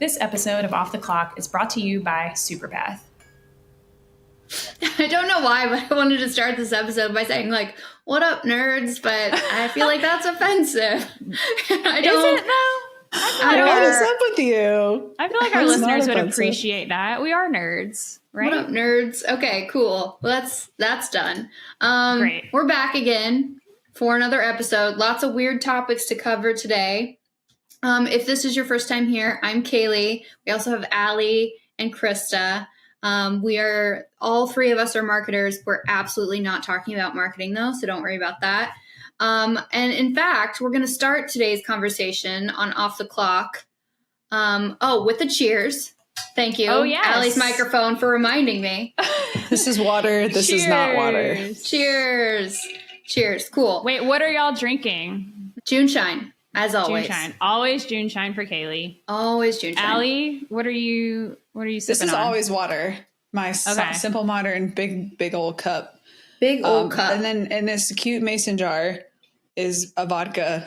This episode of Off the Clock is brought to you by Superpath. I don't know why, but I wanted to start this episode by saying, like, what up, nerds? But I feel like that's offensive. Is it, though? What is up with you? I feel like our listeners would appreciate that. We are nerds, right? What up, nerds? Okay, cool. Well, that's done. Great. We're back again for another episode. Lots of weird topics to cover today. If this is your first time here, I'm Kaylee. We also have Allie and Krista. All three of us are marketers. We're absolutely not talking about marketing though, so don't worry about that. And in fact, we're going to start today's conversation on Off the Clock. With a cheers. Thank you. Oh, yes. Allie's microphone for reminding me. This is water. This is not water. Cheers. Cheers. Cool. Wait, what are y'all drinking? Juneshine, as always. Juneshine. Always Juneshine for Kaylee. Always Juneshine. Allie, what are you sipping This is on? always water. My simple modern big old cup. Big old cup. And then in this cute mason jar is a vodka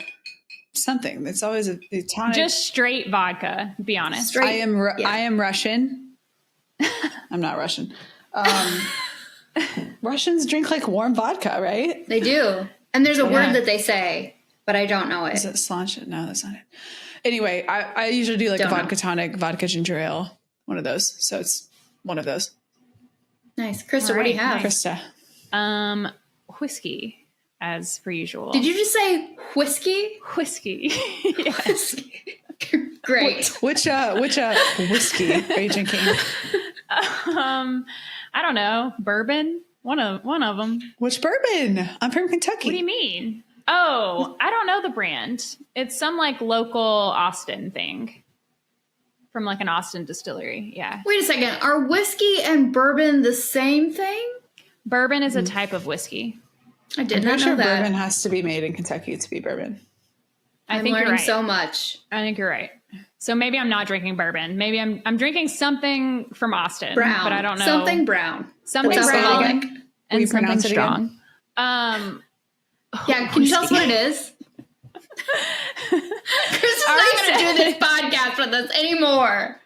something. It's always a tonic. Just straight vodka, be honest. I am Russian. I'm not Russian. Russians drink like warm vodka, right? They do. And there's a word that they say, but I don't know it. Is it sláinte? No, that's not it. Anyway, I usually do like a vodka tonic, vodka ginger ale, one of those. So it's one of those. Nice. Krista, what do you have? Krista. Whiskey, as per usual. Did you just say whiskey? Whiskey. Yes. Great. Which whiskey are you drinking? I don't know. Bourbon? One of them. Which bourbon? I'm from Kentucky. What do you mean? Oh, I don't know the brand. It's some like local Austin thing. From like an Austin distillery. Yeah. Wait a second. Are whiskey and bourbon the same thing? Bourbon is a type of whiskey. I did not know sure that. Bourbon has to be made in Kentucky to be bourbon. I I'm think learning you're right. so much. I think you're right. So maybe I'm not drinking bourbon. Maybe I'm drinking something from Austin. Brown. But I don't know. Something brown. Something That's brown alcoholic. and something pronounce it strong. Yeah, can you tell us what it is? Krista's not going to do this podcast with us anymore.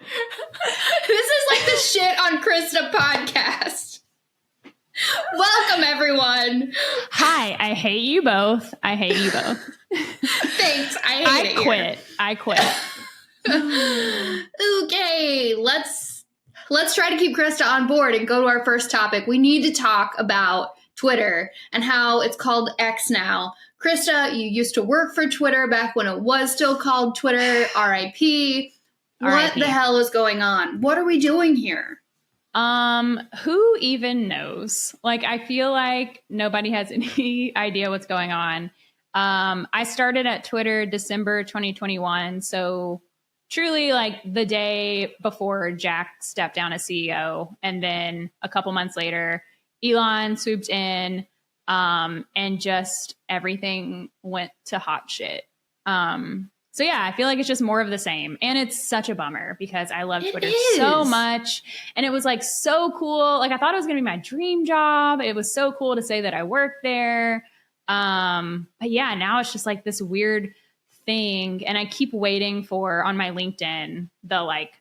This is like the shit on Krista podcast. Welcome, everyone. Hi, I hate you both. Thanks. I quit. Okay, let's try to keep Krista on board and go to our first topic. We need to talk about Twitter and how it's called X now. Krista, you used to work for Twitter back when it was still called Twitter. R.I.P. What the hell is going on? What are we doing here? Who even knows? Like, I feel like nobody has any idea what's going on. I started at Twitter December 2021. So truly like the day before Jack stepped down as CEO. And then a couple months later, Elon swooped in, and just everything went to hot shit. So yeah, I feel like it's just more of the same. And it's such a bummer because I love Twitter so much. And it was like so cool. Like I thought it was going to be my dream job. It was so cool to say that I worked there. But yeah, now it's just like this weird thing. And I keep waiting for on my LinkedIn, the like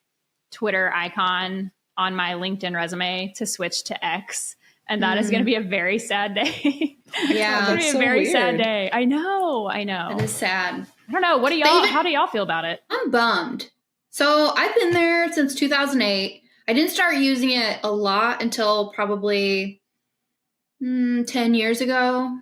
Twitter icon on my LinkedIn resume to switch to X. And that is going to be a very sad day. Yeah. It's going to be a very sad day. I know. It is sad. I don't know. How do y'all feel about it? I'm bummed. So I've been there since 2008. I didn't start using it a lot until probably 10 years ago.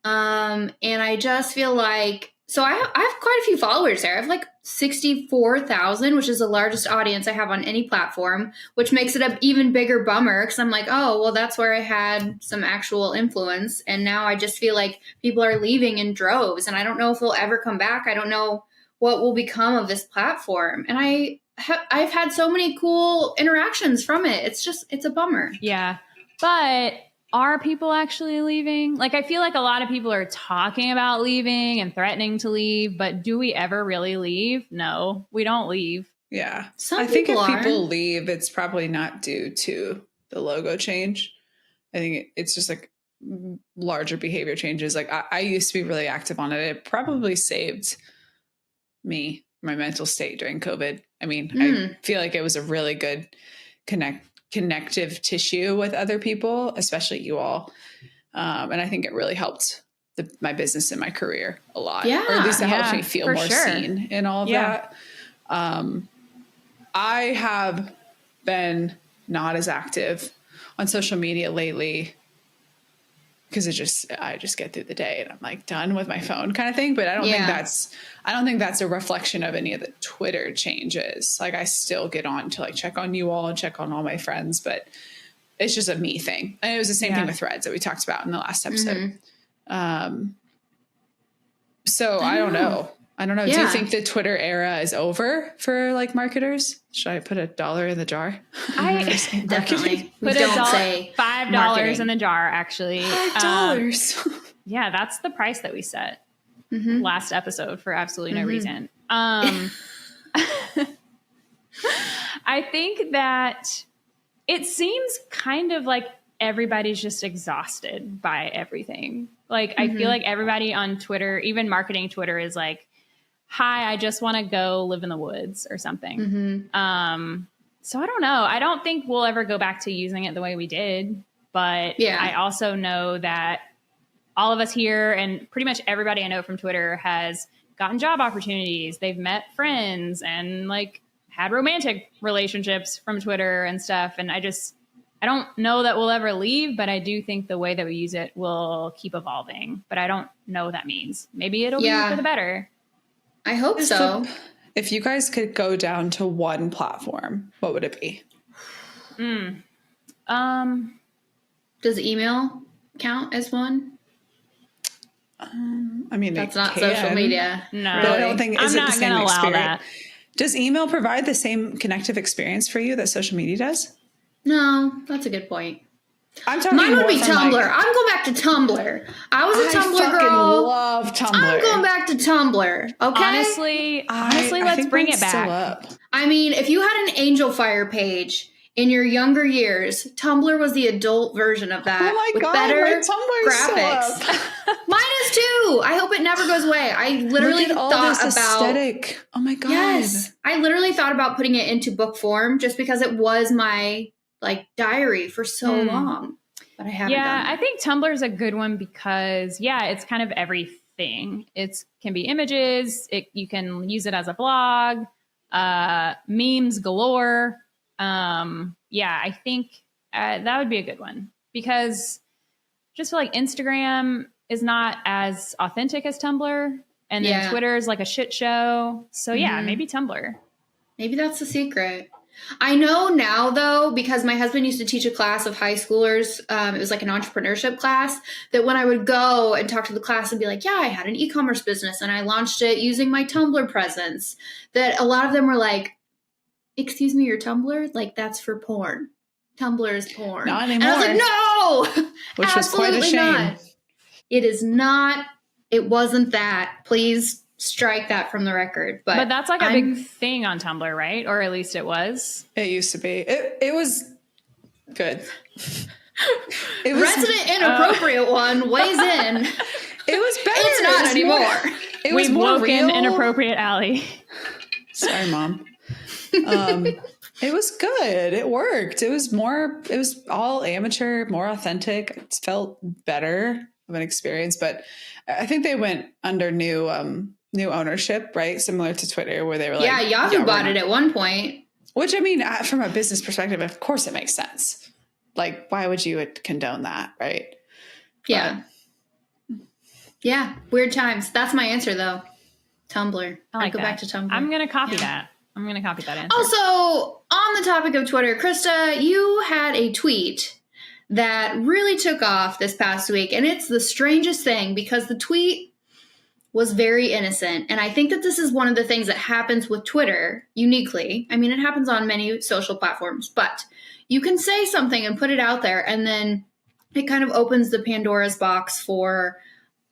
And I just feel like, so I have quite a few followers there. I have like 64,000, which is the largest audience I have on any platform, which makes it an even bigger bummer because I'm like, oh, well, that's where I had some actual influence. And now I just feel like people are leaving in droves and I don't know if they'll ever come back. I don't know what will become of this platform. And I've had so many cool interactions from it. It's a bummer. Yeah. But are people actually leaving? Like, I feel like a lot of people are talking about leaving and threatening to leave, but do we ever really leave? No, we don't leave. Yeah. Some I think if people are. people leave, it's probably not due to the logo change. I think it's just like larger behavior changes. Like I used to be really active on it. It probably saved me, my mental state during COVID. I mean, I feel like it was a really good connective tissue with other people, especially you all. And I think it really helped my business and my career a lot. Yeah. Or at least it helps me feel more sure. seen in all of that. I have been not as active on social media lately because I just get through the day and I'm like done with my phone kind of thing. But I don't think that's a reflection of any of the Twitter changes. Like I still get on to like check on you all and check on all my friends, but it's just a me thing. And it was the same thing with Threads that we talked about in the last episode. So I don't know. Yeah. Do you think the Twitter era is over for like marketers? Should I put $1 in the jar? I definitely put $5 in the jar, actually. $5. Yeah, that's the price that we set last episode for absolutely no reason. I think that it seems kind of like everybody's just exhausted by everything. Like, I feel like everybody on Twitter, even marketing Twitter, is like, hi, I just want to go live in the woods or something. So I don't know. I don't think we'll ever go back to using it the way we did. But I also know that all of us here and pretty much everybody I know from Twitter has gotten job opportunities. They've met friends and like had romantic relationships from Twitter and stuff. And I don't know that we'll ever leave, but I do think the way that we use it will keep evolving. But I don't know what that means. Maybe it'll be for the better. I hope so. If you guys could go down to one platform, what would it be? Does email count as one? I mean, that's not social media. No, but I don't think I'm not going to allow that. Does email provide the same connective experience for you that social media does? No, that's a good point. I'm talking Mine would be Tumblr. Like, I'm going back to Tumblr. I was a Tumblr girl. I love Tumblr. I'm going back to Tumblr. Okay. Honestly, let's bring it back. I mean, if you had an Angel Fire page in your younger years, Tumblr was the adult version of that. Oh my with God, better my Tumblr's graphics. Mine is too. I hope it never goes away. I literally thought about aesthetic. Oh my God. Yes. I literally thought about putting it into book form just because it was my like diary for so long. But I haven't done that. I think Tumblr is a good one because it's kind of everything. It can be images. You can use it as a blog, memes galore. I think that would be a good one because just feel like Instagram is not as authentic as Tumblr, and then Twitter is like a shit show. So maybe Tumblr. Maybe that's the secret. I know now, though, because my husband used to teach a class of high schoolers. It was like an entrepreneurship class, that when I would go and talk to the class and be like, I had an e-commerce business and I launched it using my Tumblr presence, that a lot of them were like, excuse me, your Tumblr? Like, that's for porn. Tumblr is porn. Not anymore. And I was like, no! Which was quite a shame. Not. It is not. It wasn't that. Please strike that from the record. But that's like a big thing on Tumblr, right? Or at least it was. It used to be. It was good. It was, Resident inappropriate one weighs in. It was better. It's not anymore. It was more real. Inappropriate alley. Sorry, Mom. It was good. It worked. It was all amateur, more authentic. It felt better of an experience, but I think they went under new ownership, right? Similar to Twitter, where they were like, Yahoo bought it at one point. Which, I mean, from a business perspective, of course it makes sense. Like, why would you condone that, right? Yeah. Yeah. Weird times. That's my answer, though. Tumblr. I'd go back to Tumblr. I'm going to copy that. I'm going to copy that answer. Also, on the topic of Twitter, Krista, you had a tweet that really took off this past week. And it's the strangest thing because the tweet was very innocent. And I think that this is one of the things that happens with Twitter uniquely. I mean, it happens on many social platforms, but you can say something and put it out there, and then it kind of opens the Pandora's box for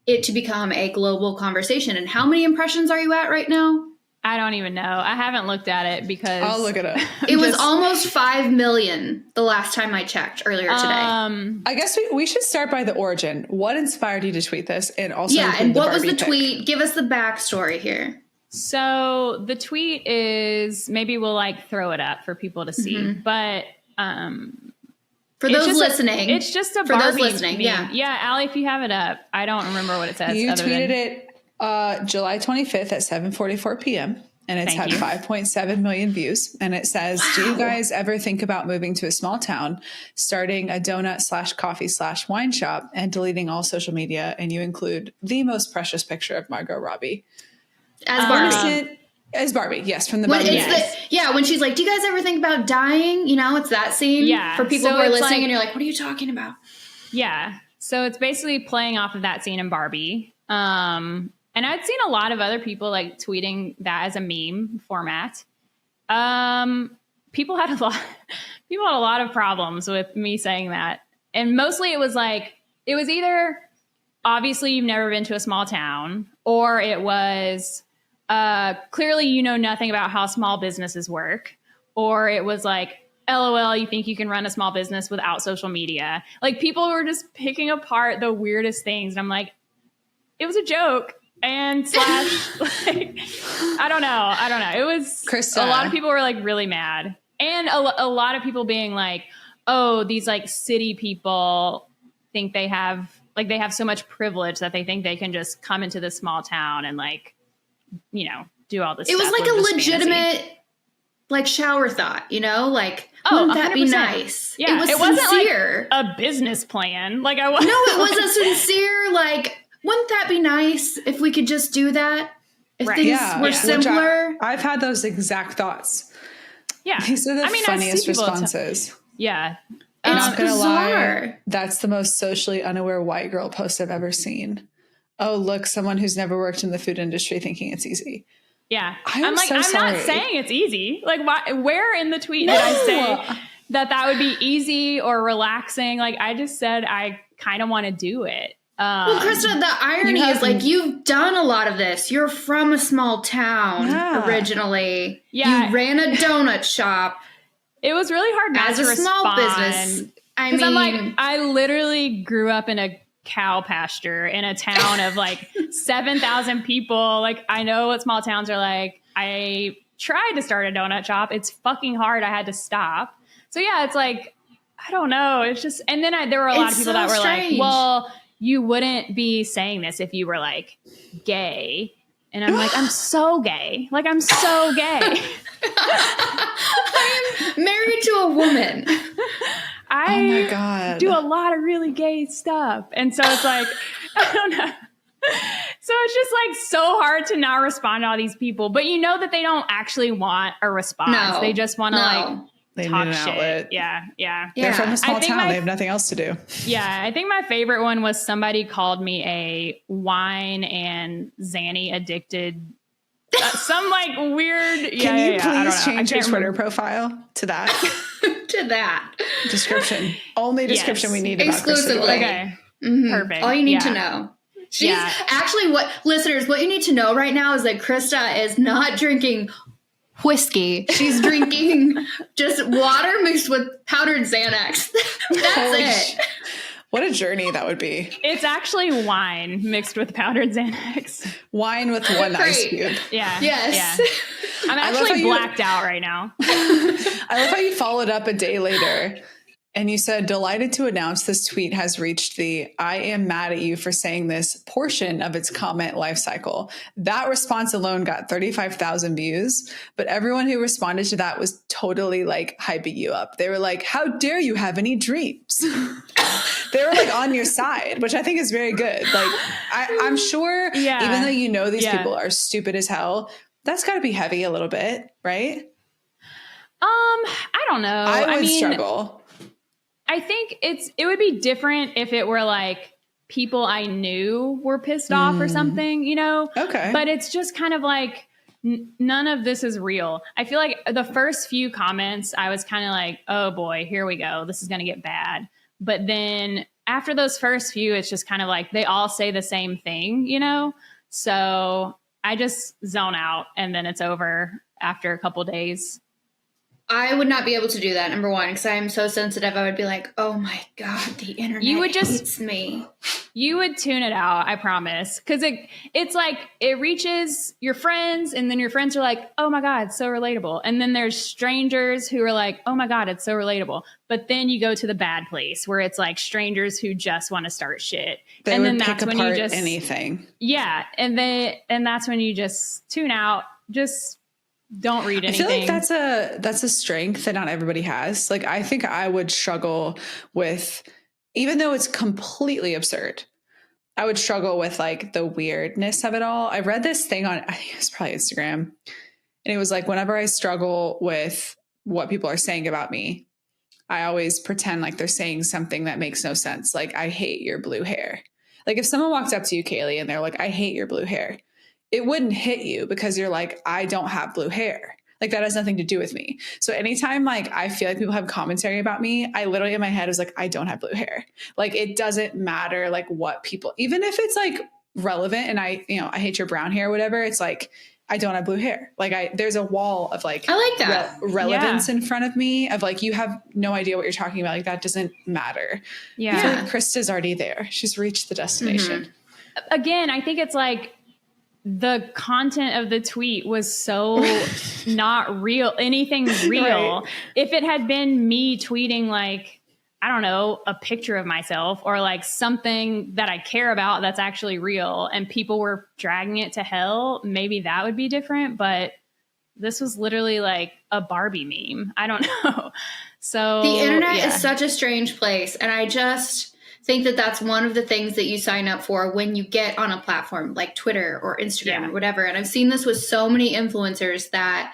it to become a global conversation. And how many impressions are you at right now? I don't even know. I haven't looked at it because I'll look it up. It was almost 5 million the last time I checked earlier today. I guess we should start by the origin. What inspired you to tweet this? And also, and what was the tweet? Give us the backstory here. So the tweet is, maybe we'll like throw it up for people to see, but for those listening, it's just a for Barbie those listening. meme. Yeah, Allie, if you have it up, I don't remember what it says. You tweeted it July 25th at 7:44 p.m. and it's had 5.7 million views. And it says, "Do you guys ever think about moving to a small town, starting a donut/coffee/wine shop, and deleting all social media?" And you include the most precious picture of Margot Robbie as Barbie. As Barbie, yes, from the Barbie. When she's like, "Do you guys ever think about dying?" You know, it's that scene. Yeah. For people who are listening, and you're like, "What are you talking about?" Yeah. So it's basically playing off of that scene in Barbie. And I'd seen a lot of other people like tweeting that as a meme format. People had a lot of problems with me saying that. And mostly it was either obviously you've never been to a small town, or it was clearly you know nothing about how small businesses work, or it was like, LOL, you think you can run a small business without social media. Like, people were just picking apart the weirdest things. And I'm like, it was a joke. And I don't know. It was Krista. A lot of people were like really mad. And a lot of people being like, oh, these like city people think they have so much privilege that they think they can just come into this small town and like, you know, do all this stuff. It was like a legitimate like shower thought, you know, like, wouldn't that 100%. Be nice? Yeah, it wasn't sincere. Like a business plan. Like No, it was a sincere, like, wouldn't that be nice if we could just do that? If things were simpler. I've had those exact thoughts. Yeah. These are the funniest responses. Yeah. I'm not going to lie. That's the most socially unaware white girl post I've ever seen. Oh, look, someone who's never worked in the food industry thinking it's easy. Yeah. I'm like, I'm not saying it's easy. Like, where in the tweet did I say that would be easy or relaxing? Like, I just said I kind of want to do it. Well, Krista, the irony is like, you've done a lot of this. You're from a small town originally. Yeah. You ran a donut shop. It was really hard not as to a respond. Small business. I mean, I'm like, I literally grew up in a cow pasture in a town of like 7,000 people. Like, I know what small towns are like. I tried to start a donut shop. It's fucking hard. I had to stop. So yeah, it's like, I don't know. It's just, and then there were a lot of people that were like, well, you wouldn't be saying this if you were like gay. And I'm like, I'm so gay. Like, I'm so gay. I am married to a woman. I do a lot of really gay stuff. And so it's like, I don't know. So it's just like so hard to not respond to all these people. But you know that they don't actually want a response. No, they just want to like talk shit. Outlet. Yeah. They're from a small town. They have nothing else to do. Yeah. I think my favorite one was somebody called me a wine and Xanny addicted. Some like weird. Can you please change your Twitter profile to that? To that description. Only description we need about exclusively. Okay. Mm-hmm. Perfect. All you need to know. She's actually what you need to know right now is that Krista is not drinking whiskey. She's drinking just water mixed with powdered Xanax. That's it. What a journey that would be. It's actually wine mixed with powdered Xanax. Wine with one ice cube. Yeah. Yes. Yeah. I'm actually blacked out right now. I love how you followed up a day later and you said, "Delighted to announce this tweet has reached the 'I am mad at you for saying this' portion of its comment life cycle." That response alone got 35,000 views, but everyone who responded to that was totally like hyping you up. They were like, "How dare you have any dreams?" They were like on your side, which I think is very good. Like, I'm sure even though you know these people are stupid as hell, that's got to be heavy a little bit, right? I don't know. I mean, struggle. I think it would be different if it were like people I knew were pissed off or something, you know? Okay. But it's just kind of like, none of this is real. I feel like the first few comments, I was kind of like, oh boy, here we go. This is going to get bad. But then after those first few, it's just kind of like they all say the same thing, you know? So I just zone out and then it's over after a couple days. I would not be able to do that, number one, because I am so sensitive. I would be like, oh my God, the internet hates me. You would tune it out, I promise. Because it's like it reaches your friends, and then your friends are like, oh my God, it's so relatable. And then there's strangers who are like, oh my God, it's so relatable. But then you go to the bad place where it's like strangers who just want to start shit. And then that's when you just anything. Yeah. And that's when you just tune out. Just don't read anything. I feel like that's a strength that not everybody has. Like, I think I would struggle with, even though it's completely absurd, I would struggle with like the weirdness of it all. I read this thing on, I think it was probably Instagram, and it was like, whenever I struggle with what people are saying about me, I always pretend like they're saying something that makes no sense. Like, I hate your blue hair. Like, if someone walked up to you, Kaylee, and they're like, I hate your blue hair, it wouldn't hit you because you're like, I don't have blue hair. Like, that has nothing to do with me. So anytime like I feel like people have commentary about me, I literally in my head was like, I don't have blue hair. Like, it doesn't matter like what people, even if it's like relevant and I hate your brown hair or whatever, it's like, I don't have blue hair. Like, there's a wall of like, I like that relevance in front of me of like, you have no idea what you're talking about. Like, that doesn't matter. Yeah. I feel like Krista's already there. She's reached the destination. Mm-hmm. Again, I think it's like, the content of the tweet was so not real, anything real. Right. If it had been me tweeting like, I don't know, a picture of myself or like something that I care about that's actually real and people were dragging it to hell, maybe that would be different. But this was literally like a Barbie meme. I don't know. So the internet is such a strange place. And I just think that that's one of the things that you sign up for when you get on a platform like Twitter or Instagram or whatever. And I've seen this with so many influencers that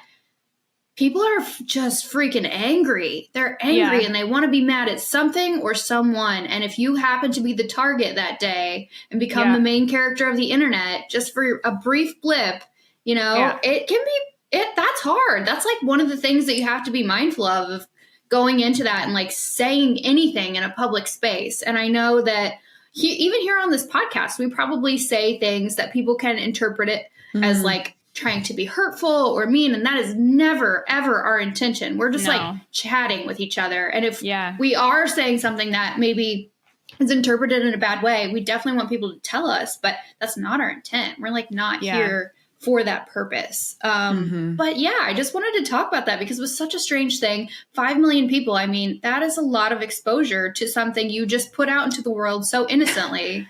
people are just freaking angry. They're angry and they want to be mad at something or someone. And if you happen to be the target that day and become the main character of the internet just for a brief blip, it can be, that's hard. That's like one of the things that you have to be mindful of going into that and like saying anything in a public space. And I know that even here on this podcast, we probably say things that people can interpret it as like trying to be hurtful or mean. And that is never, ever our intention. We're just like chatting with each other. And if we are saying something that maybe is interpreted in a bad way, we definitely want people to tell us, but that's not our intent. We're like not here for that purpose. But yeah, I just wanted to talk about that because it was such a strange thing. 5 million people. I mean, that is a lot of exposure to something you just put out into the world so innocently.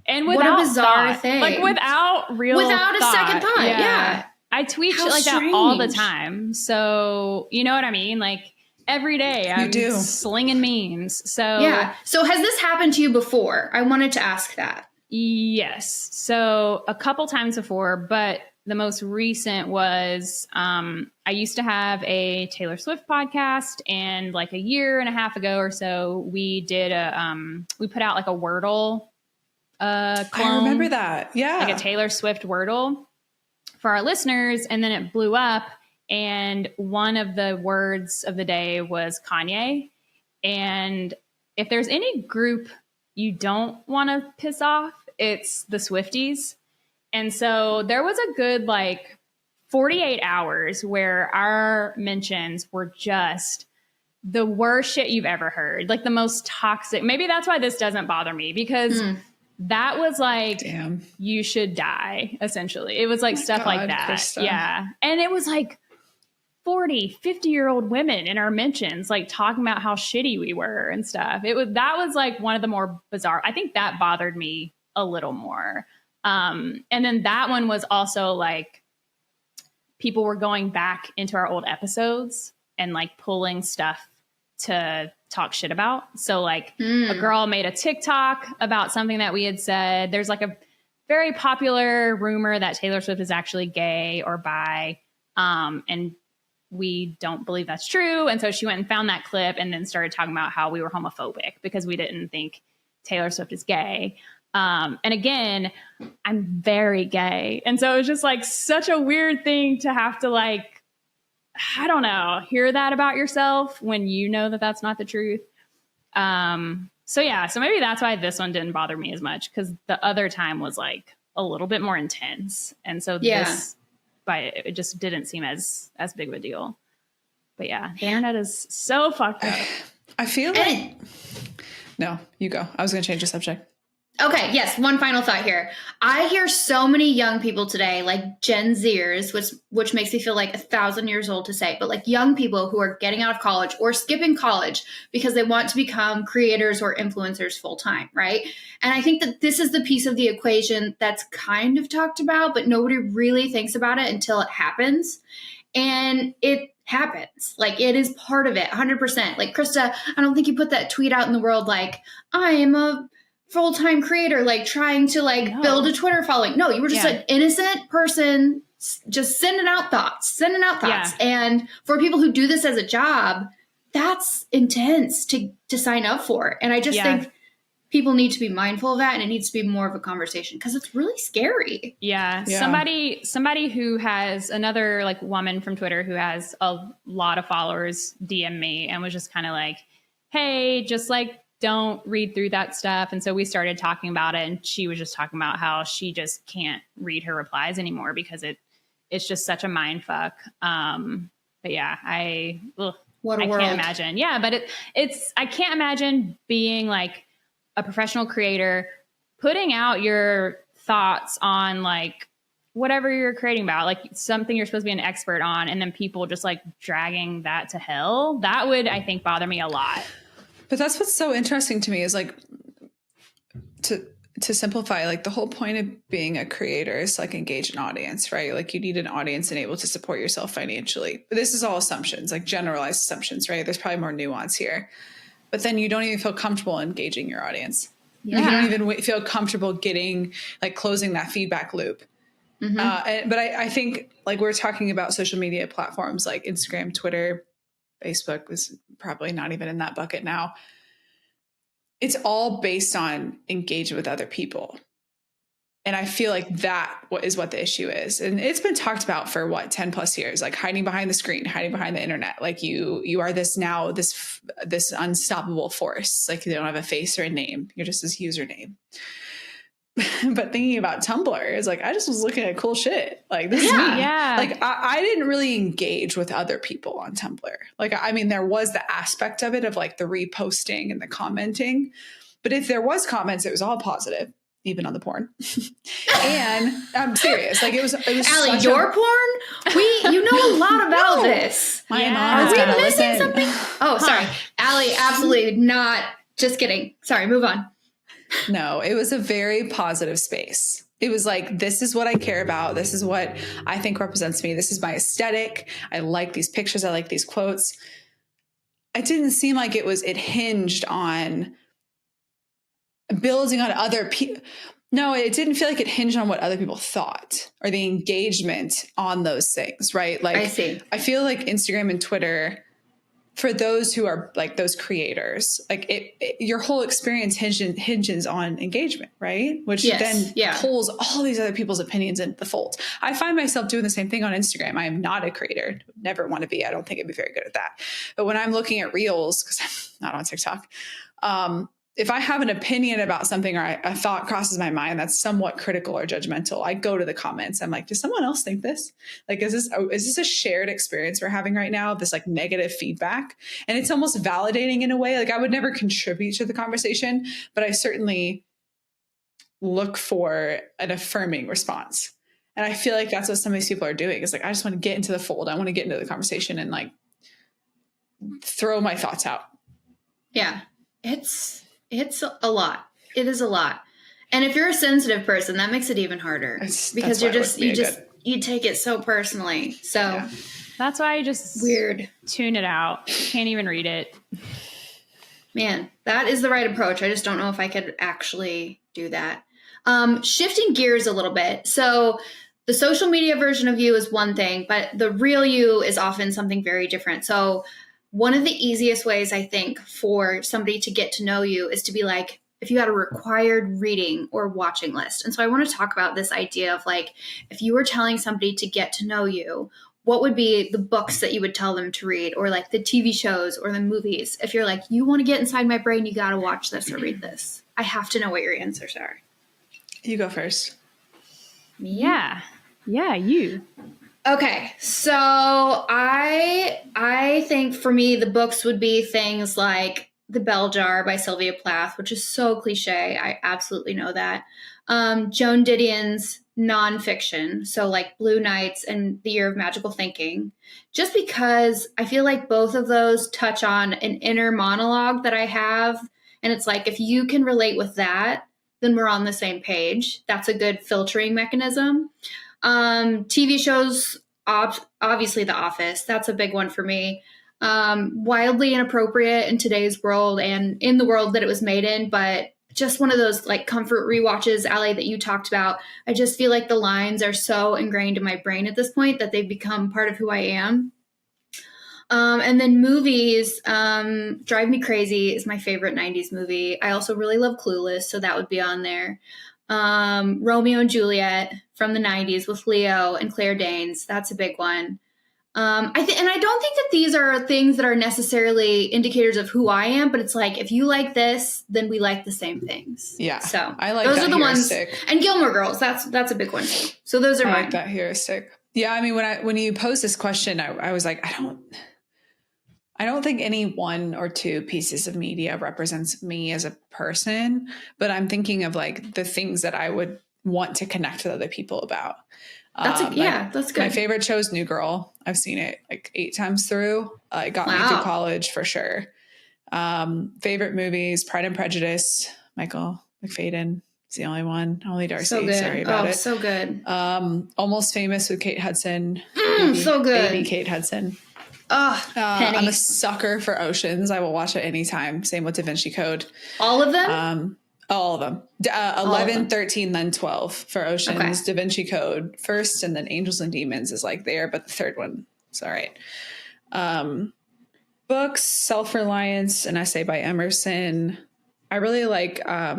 And without what a bizarre thought. thing. Like without a second thought. Yeah. I tweet shit like that all the time. So you know what I mean? Like every day I'm slinging memes. So yeah. So has this happened to you before? I wanted to ask that. Yes. So a couple times before, but the most recent was I used to have a Taylor Swift podcast, and like a year and a half ago or so, we did we put out like a Wordle clone. I remember that. Yeah. Like a Taylor Swift Wordle for our listeners, and then it blew up, and one of the words of the day was Kanye. And if there's any group you don't want to piss off, it's the Swifties. And so there was a good like 48 hours where our mentions were just the worst shit you've ever heard, like the most toxic. Maybe that's why this doesn't bother me, because that was like, you should die, essentially. It was like stuff like that. Krista. Yeah. And it was like 40, 50-year-old women in our mentions, like talking about how shitty we were and stuff. That was like one of the more bizarre. I think that bothered me a little more. And then that one was also like people were going back into our old episodes and like pulling stuff to talk shit about. So like a girl made a TikTok about something that we had said. There's like a very popular rumor that Taylor Swift is actually gay or bi. And we don't believe that's true. And so she went and found that clip and then started talking about how we were homophobic because we didn't think Taylor Swift is gay. And again, I'm very gay. And so it was just like such a weird thing to have to like, I don't know, hear that about yourself when you know that that's not the truth. So yeah, so maybe that's why this one didn't bother me as much, because the other time was like a little bit more intense. And so this, it just didn't seem as big of a deal. But yeah, the internet is so fucked up. I feel like... No, you go. I was going to change the subject. Okay, yes, one final thought here. I hear so many young people today, like Gen Zers, which makes me feel like 1,000 years old to say, but like young people who are getting out of college or skipping college because they want to become creators or influencers full time, right? And I think that this is the piece of the equation that's kind of talked about, but nobody really thinks about it until it happens. And it happens. Like, it is part of it, 100%. Like, Krista, I don't think you put that tweet out in the world like, I am a full-time creator, like trying to build a Twitter following. No, you were just an innocent person just sending out thoughts. Yeah. And for people who do this as a job, that's intense to sign up for. And I just think people need to be mindful of that, and it needs to be more of a conversation because it's really scary. Yeah. Somebody who has another like woman from Twitter who has a lot of followers DM me and was just kind of like, hey, just like, don't read through that stuff. And so we started talking about it, and she was just talking about how she just can't read her replies anymore because it's just such a mind fuck. But yeah, what a world. Can't imagine. Yeah. But I can't imagine being like a professional creator, putting out your thoughts on like whatever you're creating about, like something you're supposed to be an expert on, and then people just like dragging that to hell. That would, I think, bother me a lot. But that's what's so interesting to me is like to simplify, like the whole point of being a creator is like engage an audience, right? Like you need an audience and able to support yourself financially. But this is all assumptions, like generalized assumptions, right? There's probably more nuance here. But then you don't even feel comfortable engaging your audience. Yeah. You don't even feel comfortable getting like closing that feedback loop. Mm-hmm. But I think like we're talking about social media platforms like Instagram, Twitter, Facebook is probably not even in that bucket now. It's all based on engagement with other people. And I feel like that is what the issue is. And it's been talked about for 10 plus years, like hiding behind the screen, hiding behind the internet. Like you are this unstoppable force. Like you don't have a face or a name. You're just this username. But thinking about Tumblr is like, I just was looking at cool shit. Like this is me. Yeah. Like I didn't really engage with other people on Tumblr. Like, I mean, there was the aspect of it of like the reposting and the commenting, but if there was comments, it was all positive, even on the porn. And I'm serious. Like it was Allie, your porn? You know a lot about this. My mom is we missing something? Oh, sorry. Allie, absolutely not. Just kidding. Sorry, move on. No, it was a very positive space. It was like, this is what I care about. This is what I think represents me. This is my aesthetic. I like these pictures. I like these quotes. It didn't seem like it hinged on building on other people. No, it didn't feel like it hinged on what other people thought or the engagement on those things, right? Like, I see. I feel like Instagram and Twitter, for those who are like those creators, like your whole experience hinges on engagement, right? Which then pulls all these other people's opinions into the fold. I find myself doing the same thing on Instagram. I am not a creator, never want to be. I don't think I'd be very good at that. But when I'm looking at reels, because I'm not on TikTok, if I have an opinion about something or a thought crosses my mind that's somewhat critical or judgmental, I go to the comments. I'm like, does someone else think this? Like, is this a shared experience we're having right now? This like negative feedback? And it's almost validating in a way. Like I would never contribute to the conversation, but I certainly look for an affirming response. And I feel like that's what some of these people are doing. Is like, I just want to get into the fold. I want to get into the conversation and like throw my thoughts out. Yeah, it's a lot. It is a lot. And if you're a sensitive person, that makes it even harder because you take it so personally. So that's why I just tune it out. Can't even read it. Man, that is the right approach. I just don't know if I could actually do that. Shifting gears a little bit. So the social media version of you is one thing, but the real you is often something very different. So one of the easiest ways, I think, for somebody to get to know you is to be like, if you had a required reading or watching list. And so I want to talk about this idea of like, if you were telling somebody to get to know you, what would be the books that you would tell them to read, or like the TV shows or the movies? If you're like, you want to get inside my brain, you got to watch this or read this. I have to know what your answers are. You go first. Me? Yeah, you. Okay, so I think for me, the books would be things like The Bell Jar by Sylvia Plath, which is so cliche. I absolutely know that. Joan Didion's nonfiction, so like Blue Nights and The Year of Magical Thinking, just because I feel like both of those touch on an inner monologue that I have. And it's like, if you can relate with that, then we're on the same page. That's a good filtering mechanism. TV shows, obviously The Office. That's a big one for me. Wildly inappropriate in today's world and in the world that it was made in, but just one of those like comfort rewatches, Allie, that you talked about. I just feel like the lines are so ingrained in my brain at this point that they've become part of who I am. And then movies, Drive Me Crazy is my favorite 90s movie. I also really love Clueless, so that would be on there. Romeo and Juliet from the 90s with Leo and Claire Danes. That's a big one. And I don't think that these are things that are necessarily indicators of who I am, but it's like, if you like this, then we like the same things. Yeah. So I like those that are the heuristic. ones. And Gilmore Girls, that's a big one too. So those are I mine. like that heuristic. Yeah. I mean, when you posed this question, I was like, I don't think any one or two pieces of media represents me as a person, but I'm thinking of like the things that I would want to connect with other people about. That's good. My favorite show is New Girl. I've seen it like 8 times through. It got me through college for sure. Favorite movies, Pride and Prejudice, Michael McFadden. It's the only one. Only Darcy. So good. Sorry about it. So good. Almost Famous with Kate Hudson. So good. Baby Kate Hudson. Penny. I'm a sucker for Oceans. I will watch it anytime. Same with Da Vinci Code. All of them? All of them. 11, 13, then 12 for Oceans. Okay. Da Vinci Code first, and then Angels and Demons is like there, but the third one is all right. Books, Self-Reliance, an essay by Emerson. I really like, I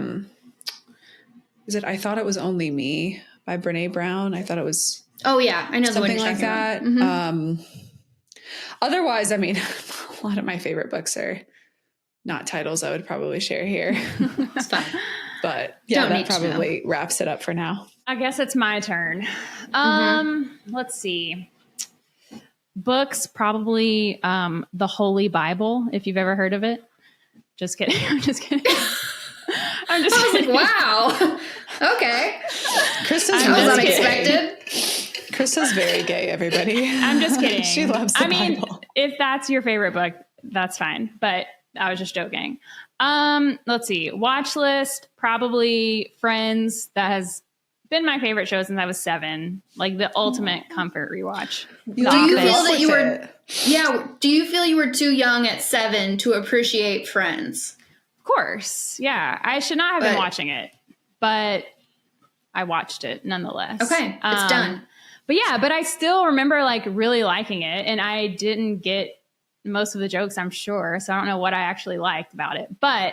Thought It Was Only Me by Brene Brown. I thought it was... Oh, yeah. I know something like that. Mm-hmm. Otherwise, I mean, a lot of my favorite books are not titles I would probably share here. It's fine. But yeah, that probably wraps it up for now. I guess it's my turn. Let's see. Books, probably the Holy Bible, if you've ever heard of it. Just kidding. I'm just kidding. I was like, wow. Okay. Krista's unexpected. Krista's very gay, everybody. I'm just kidding. She loves the Bible. If that's your favorite book, that's fine. But I was just joking. Let's see. Watch list, probably Friends. That has been my favorite show since I was 7. Like the ultimate comfort rewatch. Do you feel that you were... Yeah. Do you feel you were too young at 7 to appreciate Friends? Of course. Yeah. I should not have been watching it, but I watched it nonetheless. Okay. It's done. But I still remember like really liking it, and I didn't get most of the jokes, I'm sure. So I don't know what I actually liked about it, but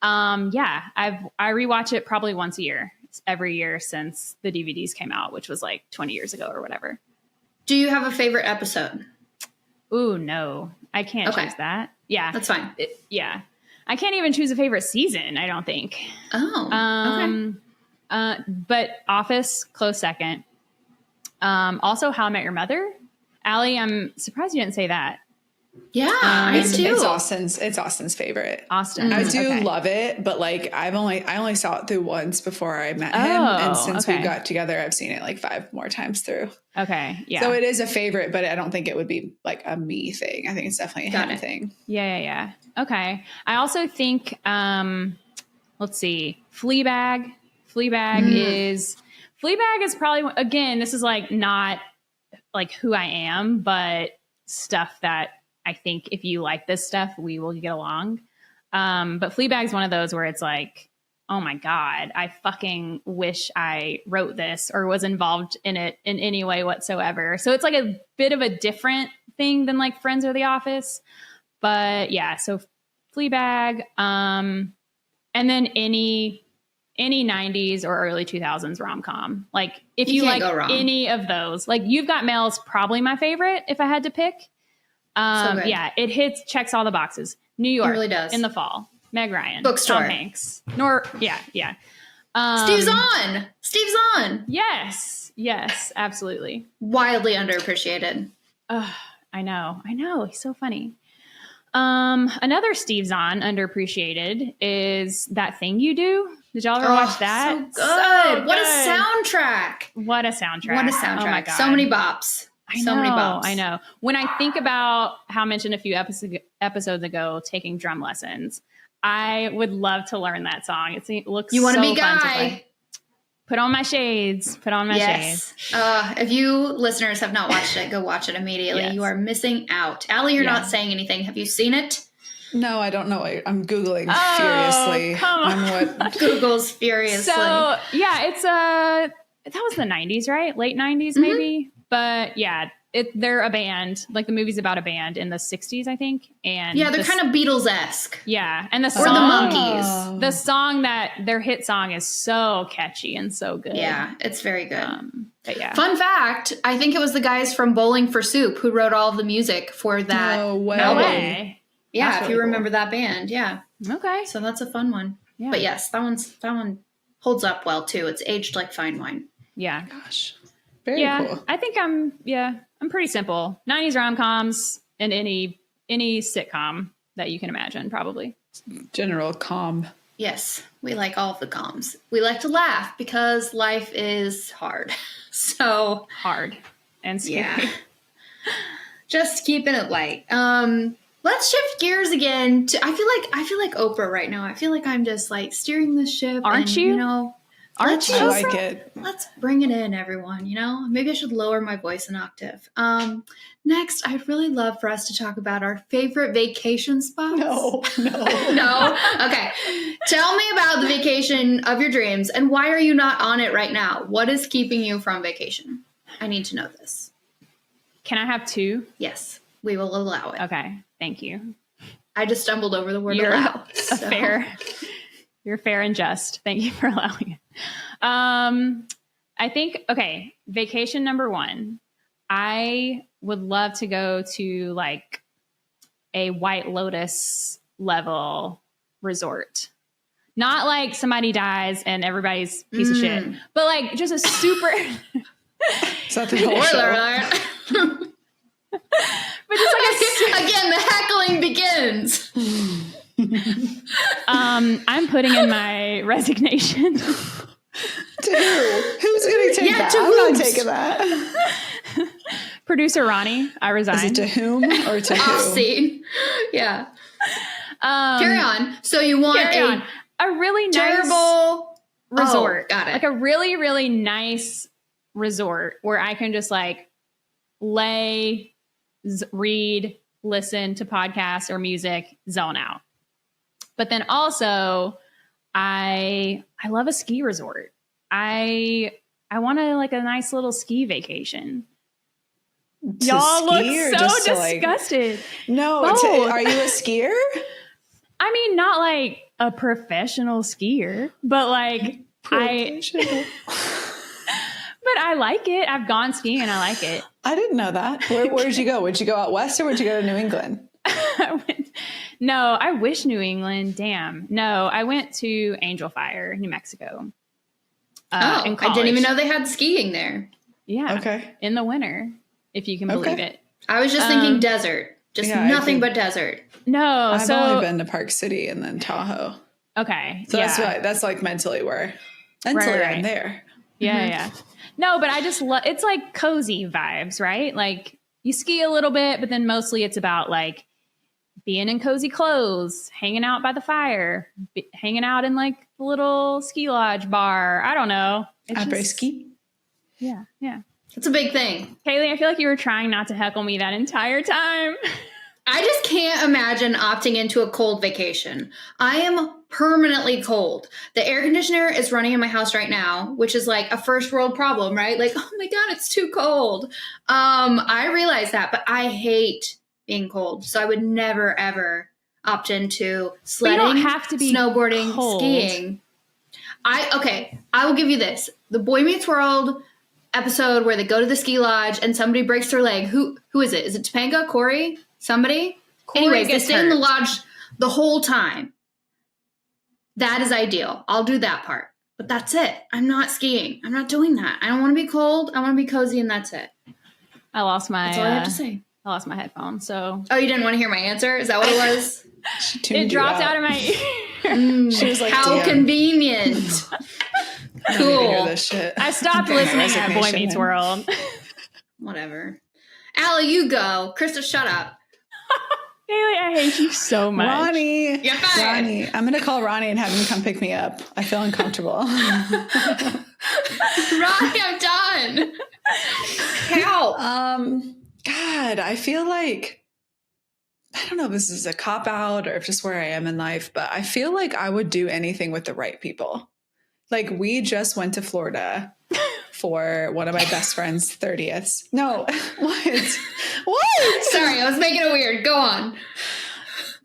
I rewatch it probably once a year, every year since the DVDs came out, which was like 20 years ago or whatever. Do you have a favorite episode? Ooh, no, I can't choose that. Yeah, that's fine. I can't even choose a favorite season, I don't think. Okay. But Office, close second. Also, How I Met Your Mother. Allie, I'm surprised you didn't say that. Yeah, I too. It's Austin's favorite. Austin. I do love it, but like I only saw it through once before I met him, and since we got together, I've seen it like 5 more times through. Okay, yeah. So it is a favorite, but I don't think it would be like a me thing. I think it's definitely a him thing. Yeah. Okay. I also think, let's see, Fleabag. Fleabag is probably, again, this is like not like who I am, but stuff that I think if you like this stuff, we will get along. But Fleabag is one of those where it's like, oh my God, I fucking wish I wrote this or was involved in it in any way whatsoever. So it's like a bit of a different thing than like Friends or The Office. But yeah, so Fleabag, and then any 90s or early 2000s rom-com. Like if you like any of those, like You've Got Mail is probably my favorite if I had to pick. Yeah, it checks all the boxes. New York, it really does. In the fall. Meg Ryan, Bookstore. Tom Hanks, yeah. Steve's on. Yes, absolutely. Wildly underappreciated. I I know. He's so funny. Another Steve Zahn underappreciated is That Thing You Do. Did y'all ever watch that? So good. So good. What a soundtrack. What a soundtrack. What a soundtrack. Oh my God. So many bops. Many bops. I know. When I think about how I mentioned a few episodes ago, taking drum lessons, I would love to learn that song. It looks You want to so be fun to Guy. play. Put on my shades. Shades. If you listeners have not watched it, go watch it immediately. Yes. You are missing out. Allie, you're not saying anything. Have you seen it? No, I don't know. I'm Googling furiously. Come on. What Google's furiously. So yeah, it's that was the 90s, right? Late 90s maybe. But yeah, they're a band. Like the movie's about a band in the 60s, I think. And yeah, they're kind of Beatles-esque. Yeah, and the song, or the Monkees. The song their hit song is so catchy and so good. Yeah, it's very good. But yeah. Fun fact, I think it was the guys from Bowling for Soup who wrote all of the music for that. No way. way. Yeah, That's if you really remember that band. Yeah. Okay. So that's a fun one. Yeah. But yes, that one holds up well too. It's aged like fine wine. Yeah. Gosh. Very cool. I think I'm pretty simple. 90s rom-coms and any sitcom that you can imagine, probably. General calm. Yes, we like all of the comms. We like to laugh because life is hard. So hard and scary. Yeah. Just keeping it light. Let's shift gears again to I feel like Oprah right now. I feel like I'm just like steering the ship. Aren't you? You know, Aren't you? I like it. Let's bring it in, everyone. You know, maybe I should lower my voice an octave. Next, I'd really love for us to talk about our favorite vacation spots. No. No? Okay. Tell me about the vacation of your dreams and why are you not on it right now? What is keeping you from vacation? I need to know this. Can I have two? Yes, we will allow it. Okay. Thank you. I just stumbled over the word You're allow. You're fair and just. Thank you for allowing it. I think, okay, vacation number one. I would love to go to like a White Lotus level resort. Not like somebody dies and everybody's piece of shit, but like just a super. Is that the whole Spoiler alert. But just like again, the heckling begins. I'm putting in my resignation. To who? Who's going to take that? to I'm not whomst. taking that. Producer Ronnie, I resign. Is it to whom or to Off who? scene. Yeah. Carry on. So you want a really terrible nice resort. Oh, got it. Like a really, really nice resort where I can just like lay, read, listen to podcasts or music, zone out. But then also I love a ski resort. I want to like a nice little ski vacation. Y'all look so disgusted. No, are you a skier? I mean, not like a professional skier, but like but I like it. I've gone skiing and I like it. I didn't know that. Where did you go? Would you go out west or would you go to New England? No, I wish New England. Damn. No, I went to Angel Fire, New Mexico. I didn't even know they had skiing there. Yeah. Okay. In the winter, if you can believe it. I was just thinking desert. Just nothing but desert. No. I've only been to Park City and then Tahoe. Okay. So that's like mentally where I'm there. Yeah, yeah. No, but I just love, it's like cozy vibes, right? Like you ski a little bit, but then mostly it's about like being in cozy clothes, hanging out by the fire, hanging out in like the little ski lodge bar. I don't know. Après ski? Yeah, yeah. It's a big thing. Haley, I feel like you were trying not to heckle me that entire time. I just can't imagine opting into a cold vacation. I am permanently cold. The air conditioner is running in my house right now, which is like a first world problem, right? Like, oh my God, it's too cold. I realize that, but I hate being cold. So I would never, ever opt into sledding, but you don't have to be snowboarding, cold. skiing. I will give you this. The Boy Meets World episode where they go to the ski lodge and somebody breaks their leg. Who is it? Is it Topanga? Corey? Somebody? Anyways, they stay in the lodge the whole time. That is ideal. I'll do that part. But that's it. I'm not skiing. I'm not doing that. I don't want to be cold. I want to be cozy and that's it. I lost my That's all I have to say. I lost my headphone. So Oh, you didn't want to hear my answer? Is that what it was? it dropped out of my ear. She was like, how damn. Convenient. I don't need to hear Cool. this shit. I stopped Okay, listening at Boy resignation Meets then. World. Whatever. Allie, you go. Krista, shut up. Haley, I hate you so much. Ronnie. You're fired. Ronnie. I'm going to call Ronnie and have him come pick me up. I feel uncomfortable. Ronnie, I'm done. Help. God, I feel like, I don't know if this is a cop out or if just where I am in life, but I feel like I would do anything with the right people. Like we just went to Florida for one of my best friend's 30th. No, what? What? Sorry, I was making it weird. Go on.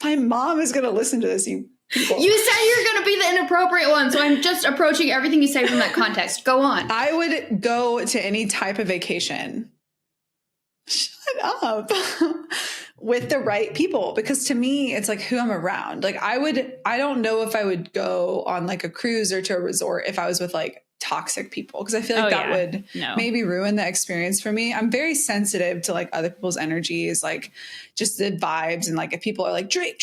My mom is going to listen to this, you people. You said you're going to be the inappropriate one, so I'm just approaching everything you say from that context. Go on. I would go to any type of vacation. Shut up. With the right people, because to me it's like who I'm around. Like I don't know if I would go on like a cruise or to a resort if I was with like toxic people, because I feel like that would maybe ruin the experience for me. I'm very sensitive to like other people's energies, like just the vibes, and like if people are like drink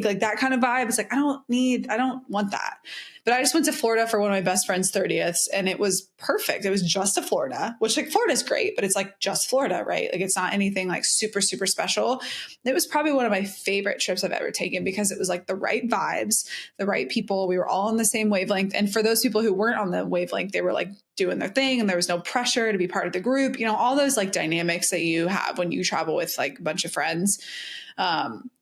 like that kind of vibe, it's like I don't want that. But I just went to Florida for one of my best friend's 30th, and it was perfect. It was just a Florida, which like Florida's great, but it's like just Florida, right? Like it's not anything like super, super special. It was probably one of my favorite trips I've ever taken because it was like the right vibes, the right people. We were all on the same wavelength. And for those people who weren't on the wavelength, they were like doing their thing and there was no pressure to be part of the group. You know, all those like dynamics that you have when you travel with like a bunch of friends.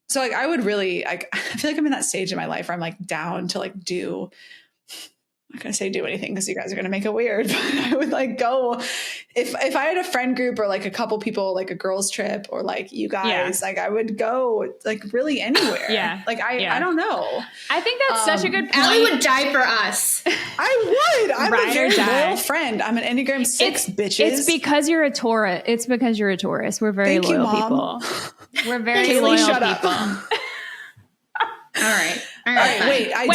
So like I would really like, I feel like I'm in that stage in my life where I'm like down to like do, I'm not going to say do anything because you guys are going to make it weird, but I would like go if I had a friend group or like a couple people, like a girls trip or like you guys, like I would go like really anywhere. Yeah. Like I don't know. I think that's such a good point. Allie would die for us. I would. I'm Ride a or very die. loyal friend. I'm an Enneagram 6, bitches. It's because you're a Taurus. It's because you're a Taurus. We're very Thank you, loyal Mom. people. We're very Kaylee, loyal shut people. up. All right. All right, wait. I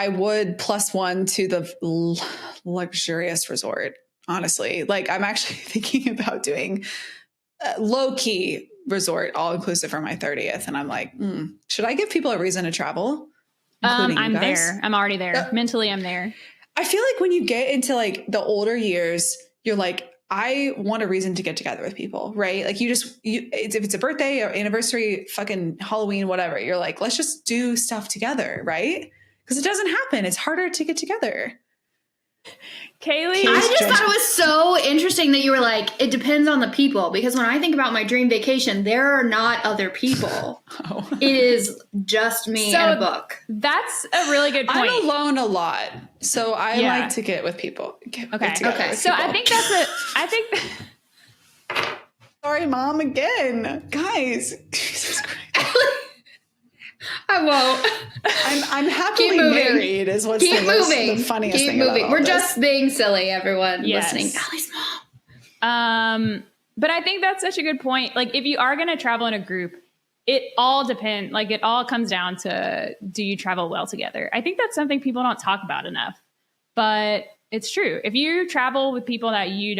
would +1 to the luxurious resort. Honestly, like I'm actually thinking about doing low key resort, all inclusive for my 30th, and I'm like, should I give people a reason to travel? I'm there. I'm already there. Mentally, I'm there. I feel like when you get into like the older years, you're like, I want a reason to get together with people, right? Like if it's a birthday or anniversary, fucking Halloween, whatever, you're like, let's just do stuff together, right? Because it doesn't happen. It's harder to get together. Kaylee, I just thought it was so interesting that you were like, it depends on the people. Because when I think about my dream vacation, there are not other people. Oh. It is just me and a book. That's a really good point. I'm alone a lot, so I like to get with people. Okay. So I think Sorry, Mom, again. Guys. Jesus Christ. I won't. I'm happily married is what's the funniest thing about all We're this. just being silly, everyone listening. Allie's mom. But I think that's such a good point. Like if you are going to travel in a group, it all depends. Like it all comes down to, do you travel well together? I think that's something people don't talk about enough, but it's true. If you travel with people that you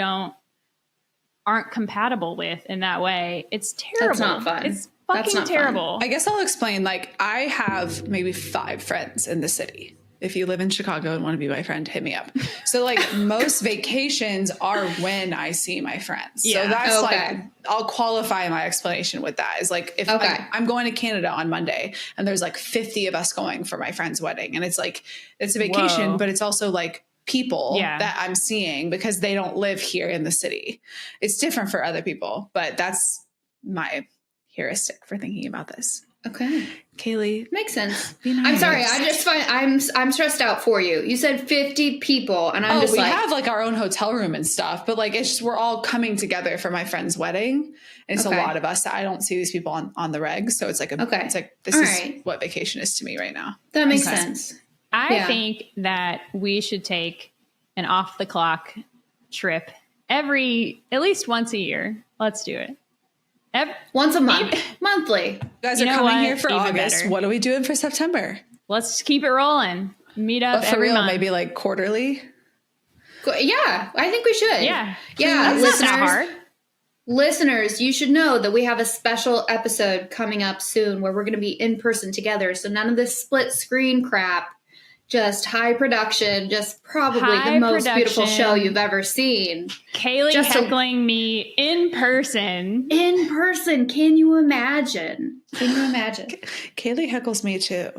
aren't compatible with in that way, it's terrible. That's not fun. It's fucking terrible. I guess I'll explain. Like I have maybe 5 friends in the city. If you live in Chicago and want to be my friend, hit me up. So like most vacations are when I see my friends. So that's like, I'll qualify my explanation with that is like, if like, I'm going to Canada on Monday and there's like 50 of us going for my friend's wedding. And it's like, it's a vacation, but it's also like people that I'm seeing because they don't live here in the city. It's different for other people, but that's my heuristic for thinking about this. Okay. Kaylee. Makes sense. Be nice. I'm sorry. I just find I'm stressed out for you. You said 50 people and I'm just we like. have like our own hotel room and stuff, but like, it's just, we're all coming together for my friend's wedding. And it's a lot of us. I don't see these people on the reg. So it's like, it's like, this is what vacation is to me right now. That makes sense. I think that we should take an off the clock trip at least once a year. Let's do it. Once a month. Monthly. You guys are coming here for August. Better. What are we doing for September? Let's keep it rolling. Meet up every month. Maybe like quarterly? Yeah, I think we should. Yeah. Yeah, That's listeners. not that hard. listeners, you should know that we have a special episode coming up soon where we're going to be in person together. So none of this split screen crap, just high production, just probably the most beautiful show you've ever seen. Kaylee just heckling me in person. In person. Can you imagine? Can you imagine? Kaylee heckles me too.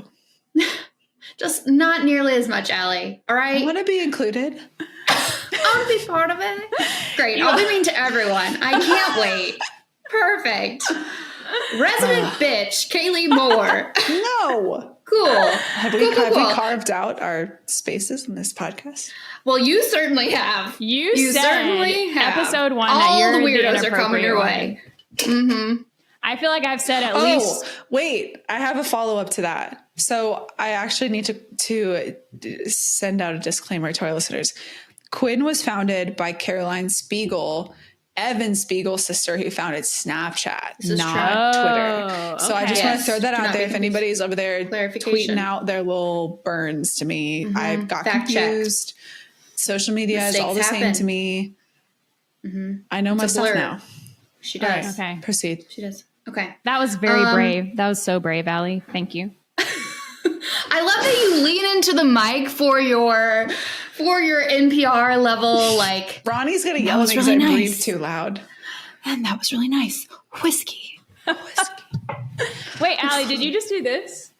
Just not nearly as much, Allie. All right? I want to be included. I want to be part of it. Great. I'll be mean to everyone. I can't wait. Perfect. Resident bitch, Kaylee Moore. No. Cool. Have we carved out our spaces in this podcast? Well, you certainly have. You certainly have. Episode 1 all that you're the weirdos are coming your way. Mm-hmm. I feel like I've said at least. Wait, I have a follow-up to that. So I actually need to send out a disclaimer to our listeners. Quinn was founded by Caroline Spiegel, Evan Spiegel's sister, who founded Snapchat, not Twitter. So I just want to throw that out there. If anybody's over there tweeting out their little burns to me, I got confused. Social media is all the same to me. I know my stuff now. She does. Right, okay. Proceed. She does. Okay. That was very brave. That was so brave, Allie. Thank you. I love that you lean into the mic for your NPR level, like Ronnie's gonna yell at me because I breathe too loud. And that was really nice. Whiskey. Wait, Allie, did you just do this?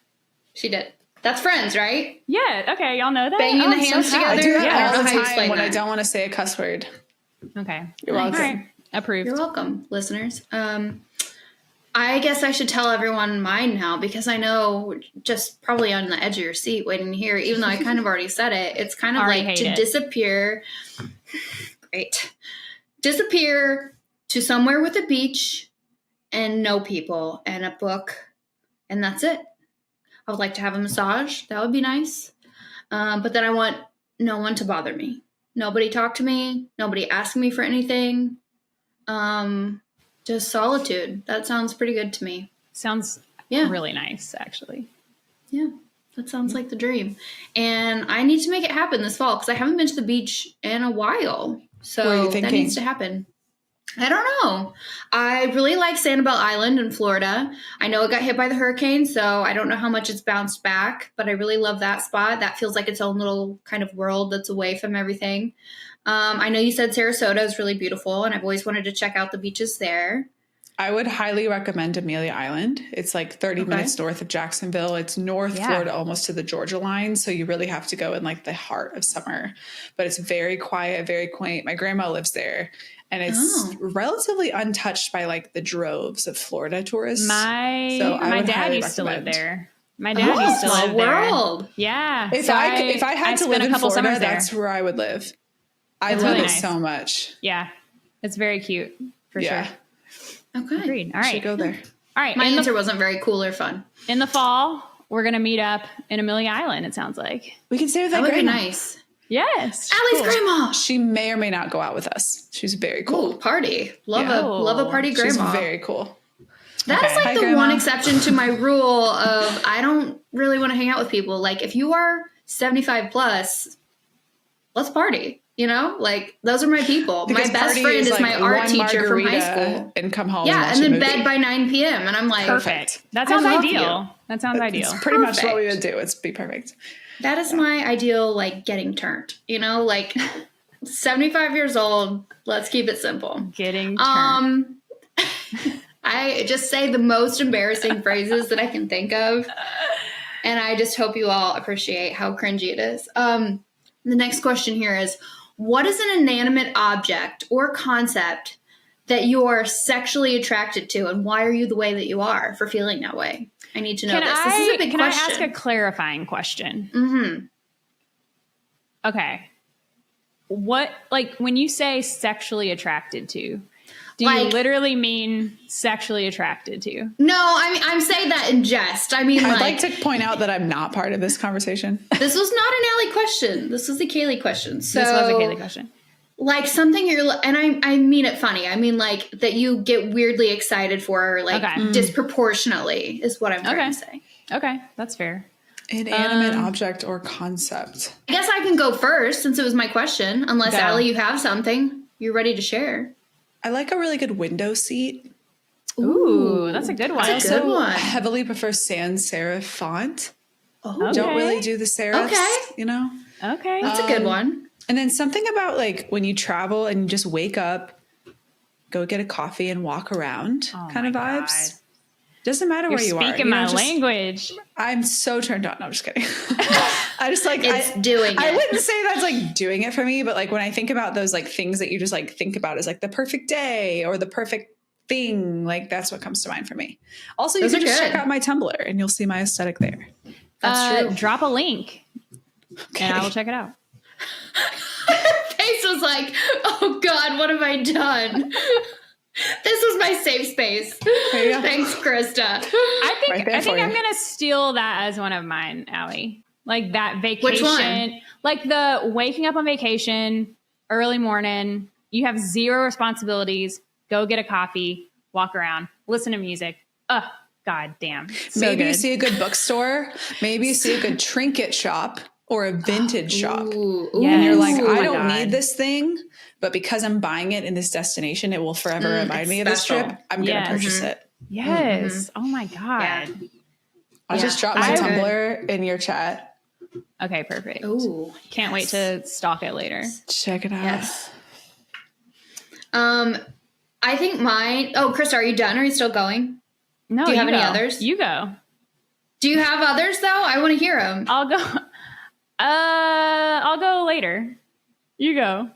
She did. That's Friends, right? Yeah. Okay, y'all know that. Banging the hands together. I do that I all don't the know how you time when that. I don't want to say a cuss word. Okay. You're welcome. All right. Approved. You're welcome, listeners. I guess I should tell everyone mine now because I know just probably on the edge of your seat waiting to hear, even though I kind of already said it. It's kind of like to disappear. Great. Disappear to somewhere with a beach and no people and a book. And that's it. I would like to have a massage. That would be nice. But then I want no one to bother me. Nobody talk to me. Nobody ask me for anything. Just solitude. That sounds pretty good to me. Sounds really nice, actually. Yeah, that sounds like the dream. And I need to make it happen this fall because I haven't been to the beach in a while. So that needs to happen. I don't know. I really like Sanibel Island in Florida. I know it got hit by the hurricane, so I don't know how much it's bounced back, but I really love that spot. That feels like its own little kind of world that's away from everything. I know you said Sarasota is really beautiful, and I've always wanted to check out the beaches there. I would highly recommend Amelia Island. It's like 30 minutes north of Jacksonville. It's North Florida, almost to the Georgia line. So you really have to go in like the heart of summer. But it's very quiet, very quaint. My grandma lives there. And it's relatively untouched by like the droves of Florida tourists. My dad used to live there. My dad used to live there. Yeah. If I had to live in Florida, that's where I would live. I love it so much. Yeah. It's very cute for sure. Okay. Agreed. All right. Should go there. All right. My answer wasn't very cool or fun. In the fall, we're going to meet up in Amelia Island, it sounds like. We can stay with that would grandma. be nice. Yes. Allie's grandma. She may or may not go out with us. She's very cool. Ooh, party. Love a party grandma. She's very cool. That is like the one exception to my rule of I don't really want to hang out with people. Like if you are 75 plus, let's party. You know, like those are my people. Because my best friend is like my art teacher from high school. And come home. Yeah, and then bed by 9 p.m. And I'm like, perfect. That sounds ideal. That sounds ideal. It's pretty much what we would do. It's be perfect. That is my ideal, like getting turned. You know, like 75 years old. Let's keep it simple. Getting turned. I just say the most embarrassing phrases that I can think of, and I just hope you all appreciate how cringy it is. The next question here is. What is an inanimate object or concept that you are sexually attracted to, and why are you the way that you are for feeling that way? I need to know this. This is a big question. Can I ask a clarifying question? Mm-hmm. Okay. What, like, when you say sexually attracted to, do you literally mean sexually attracted to? No, I mean, I'm saying that in jest. I mean, I'd like to point out that I'm not part of this conversation. This was not an Allie question. This was a Kaylee question. So, this was a Kaylee question. Like something and I mean it funny. I mean like that you get weirdly excited for, like disproportionately is what I'm trying to say. Okay, that's fair. Inanimate object or concept. I guess I can go first since it was my question. Unless Allie, you have something you're ready to share. I like a really good window seat. Ooh, that's a good one. I also heavily prefer sans serif font. Oh, don't really do the serifs, you know? Okay. That's a good one. And then something about like when you travel and you just wake up, go get a coffee and walk around kind of vibes. God. Doesn't matter where you are. You're speaking my language. I'm so turned on. No, I'm just kidding. I just like doing it. I wouldn't say that's like doing it for me, but like when I think about those like things that you just like think about as like the perfect day or the perfect thing, like that's what comes to mind for me. Also, you can just check out my Tumblr and you'll see my aesthetic there. That's true. Drop a link and I will check it out. Face was like, oh God, what have I done? This was my safe space. Thanks, Krista. I think I'm gonna steal that as one of mine, Allie. Like that vacation. Which one? Like the waking up on vacation, early morning, you have zero responsibilities, go get a coffee, walk around, listen to music. Oh, God damn. So maybe you see a good bookstore, maybe you see a good trinket shop or a vintage shop. And you're like, I don't need this thing, but because I'm buying it in this destination, it will forever remind me of this trip. I'm going to purchase it. Yes. Oh my God. Yeah. I'll just drop my Tumblr in your chat. Okay, perfect. Ooh, can't wait to stalk it later. Check it out. Yes. I think mine. Oh, Krista, are you done? Are you still going? No. Do you have any others? You go. Do you have others though? I want to hear them. I'll go. I'll go later. You go.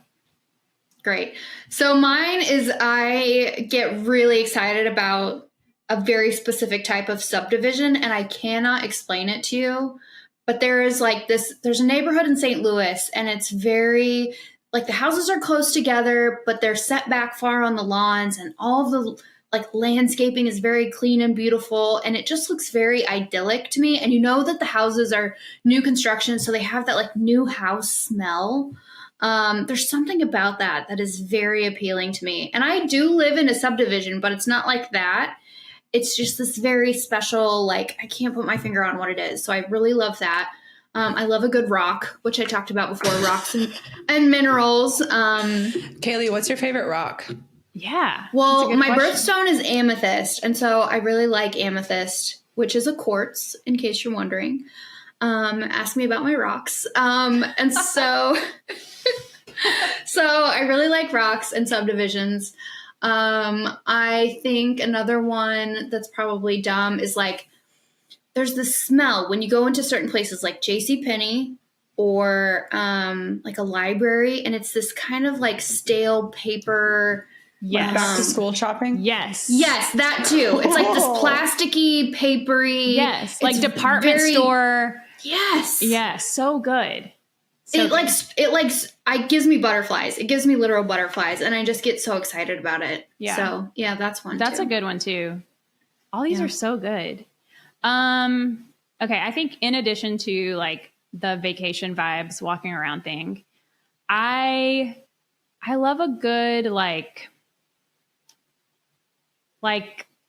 Great. So mine is I get really excited about a very specific type of subdivision, and I cannot explain it to you. But there is like this, there's a neighborhood in St. Louis, and it's very, like the houses are close together, but they're set back far on the lawns, and all the like landscaping is very clean and beautiful, and it just looks very idyllic to me. And you know that the houses are new construction, so they have that like new house smell. There's something about that is very appealing to me. And I do live in a subdivision, but it's not like that. It's just this very special, like, I can't put my finger on what it is. So I really love that. I love a good rock, which I talked about before, rocks and minerals. Kaylee, what's your favorite rock? Yeah. Well, my birthstone is amethyst. And so I really like amethyst, which is a quartz, in case you're wondering. Ask me about my rocks. And so, so I really like rocks and subdivisions. I think another one that's probably dumb is like, there's this smell when you go into certain places like JCPenney or like a library, and it's this kind of like stale paper. Yes. Back to school shopping? Yes. Yes, that too. It's like this plasticky, papery. Yes. Like department store. Yes. Yes. So good. It gives me butterflies. It gives me literal butterflies, and I just get so excited about it. Yeah. So yeah, that's one. That's a good one too. All these are so good. Okay. I think in addition to like the vacation vibes, walking around thing, I love a good like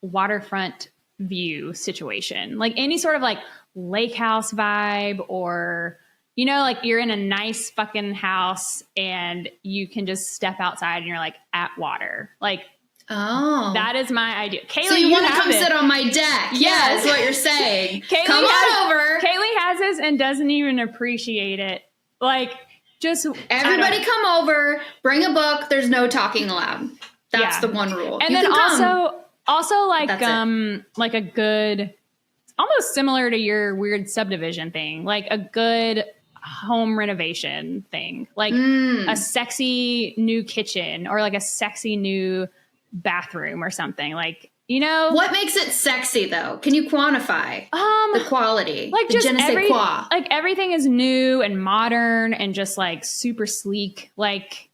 waterfront view situation, like any sort of like lake house vibe, or, you know, like you're in a nice fucking house and you can just step outside and you're like at water. Like, oh, that is my idea. Kaylee, so you want to come sit on my deck? Yeah, is what you're saying. Come on over. Kaylee has this and doesn't even appreciate it. Like, just everybody come over, bring a book. There's no talking allowed. That's the one rule. And then also like like a good, almost similar to your weird subdivision thing, like a good home renovation thing, like a sexy new kitchen or like a sexy new bathroom or something. Like, you know, what makes it sexy though? Can you quantify the quality? Like just like everything is new and modern and just like super sleek. Like,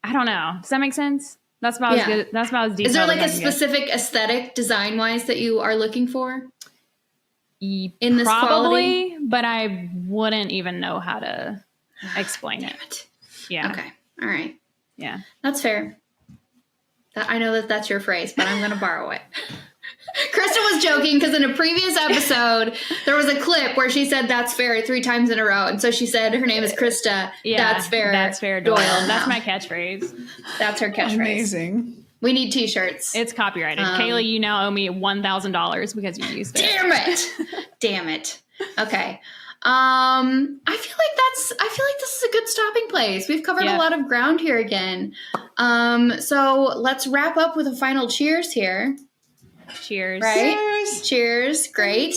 I don't know. Does that make sense? That's about as good. That's about as detailed. Is there like a specific aesthetic design wise that you are looking for? In this quality? But I wouldn't even know how to explain it. Yeah. Okay. All right. Yeah. That's fair. I know that's your phrase, but I'm going to borrow it. Krista was joking because in a previous episode, there was a clip where she said "that's fair" 3 times in a row. And so she said her name is Krista. Yeah, that's fair. That's fair, Doyle. That's my catchphrase. That's her catchphrase. Amazing. We need t-shirts. It's copyrighted. Kayla, you now owe me $1,000 because you used it. Damn it. Damn it. Okay. I feel like this is a good stopping place. We've covered a lot of ground here again. So let's wrap up with a final cheers here. Cheers. Right? Cheers. Great.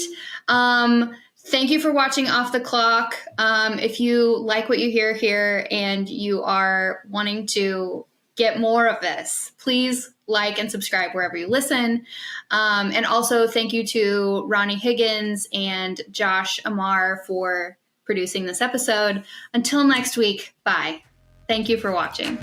Thank you for watching Off the Clock. If you like what you hear here and you are wanting to get more of this, please like and subscribe wherever you listen. And also thank you to Ronnie Higgins and Josh Amar for producing this episode. Until next week, bye. Thank you for watching.